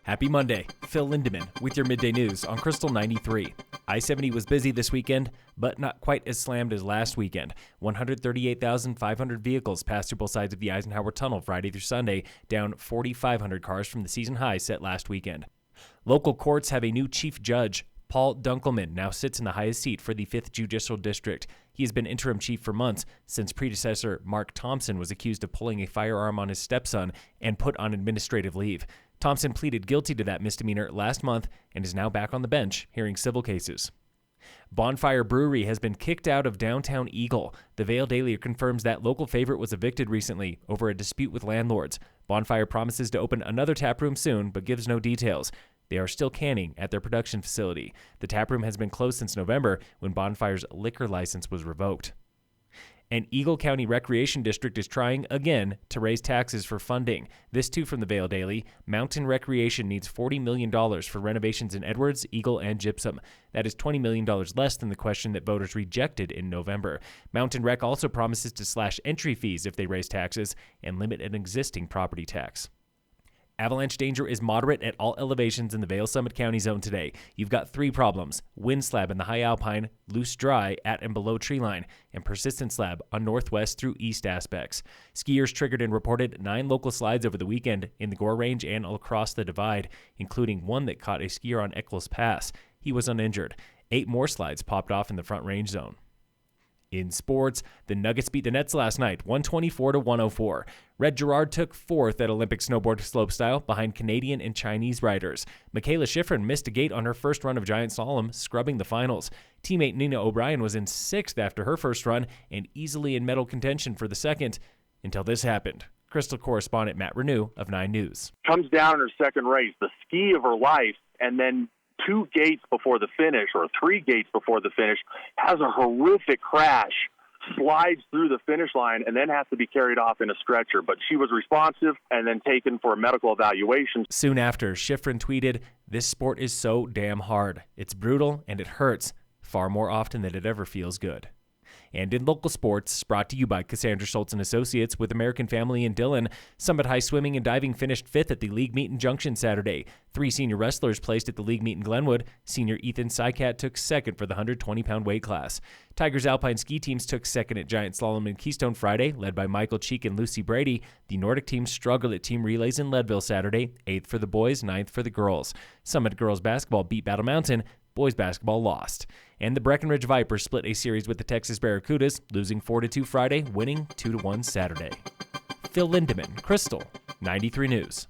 Happy Monday. Phil Lindemann with your midday news on Krystal 93. I-70 was busy this weekend, but not quite as slammed as last weekend. 138,500 vehicles passed through both sides of the Eisenhower Tunnel Friday through Sunday, down 4,500 cars from the season high set last weekend. Local courts have a new chief judge. Paul Dunkelman now sits in the highest seat for the 5th Judicial District. He has been interim chief for months since predecessor Mark Thompson was accused of pulling a firearm on his stepson and put on administrative leave. Thompson pleaded guilty to that misdemeanor last month and is now back on the bench hearing civil cases. Bonfire Brewery has been kicked out of downtown Eagle. The Vale Daily confirms that local favorite was evicted recently over a dispute with landlords. Bonfire promises to open another taproom soon, but gives no details. They are still canning at their production facility. The taproom has been closed since November when Bonfire's liquor license was revoked. An Eagle County Recreation District is trying again to raise taxes for funding. This too from the Vale Daily. Mountain Recreation needs $40 million for renovations in Edwards, Eagle, and Gypsum. That is $20 million less than the question that voters rejected in November. Mountain Rec also promises to slash entry fees if they raise taxes and limit an existing property tax. Avalanche danger is moderate at all elevations in the Vail Summit County zone today. You've got three problems: wind slab in the high alpine, loose dry at and below tree line, and persistent slab on northwest through east aspects. Skiers triggered and reported 9 local slides over the weekend in the Gore Range and across the divide, including one that caught a skier on Eccles Pass. He was uninjured. 8 more slides popped off in the Front Range zone. In sports, the Nuggets beat the Nets last night, 124-104. Red Gerard took 4th at Olympic snowboard slopestyle behind Canadian and Chinese riders. Michaela Schifrin missed a gate on her first run of giant slalom, scrubbing the finals. Teammate Nina O'Brien was in 6th after her first run and easily in medal contention for the second, until this happened. Krystal correspondent Matt Renew of 9 News. Comes down in her second race, the ski of her life, and then 2 gates before the finish, or 3 gates before the finish, has a horrific crash, slides through the finish line, and then has to be carried off in a stretcher. But she was responsive and then taken for a medical evaluation. Soon after, Schifrin tweeted, "This sport is so damn hard. It's brutal and it hurts far more often than it ever feels good." And in local sports, brought to you by Cassandra Schultz & Associates with American Family in Dillon, Summit High Swimming and Diving finished 5th at the League Meet in Junction Saturday. 3 senior wrestlers placed at the League Meet in Glenwood. Senior Ethan Sycat took 2nd for the 120-pound weight class. Tigers Alpine ski teams took 2nd at Giant Slalom in Keystone Friday, led by Michael Cheek and Lucy Brady. The Nordic team struggled at team relays in Leadville Saturday, 8th for the boys, 9th for the girls. Summit girls basketball beat Battle Mountain. Boys basketball lost. And the Breckenridge Vipers split a series with the Texas Barracudas, losing 4-2 Friday, winning 2-1 Saturday. Phil Lindemann, Krystal, 93 News.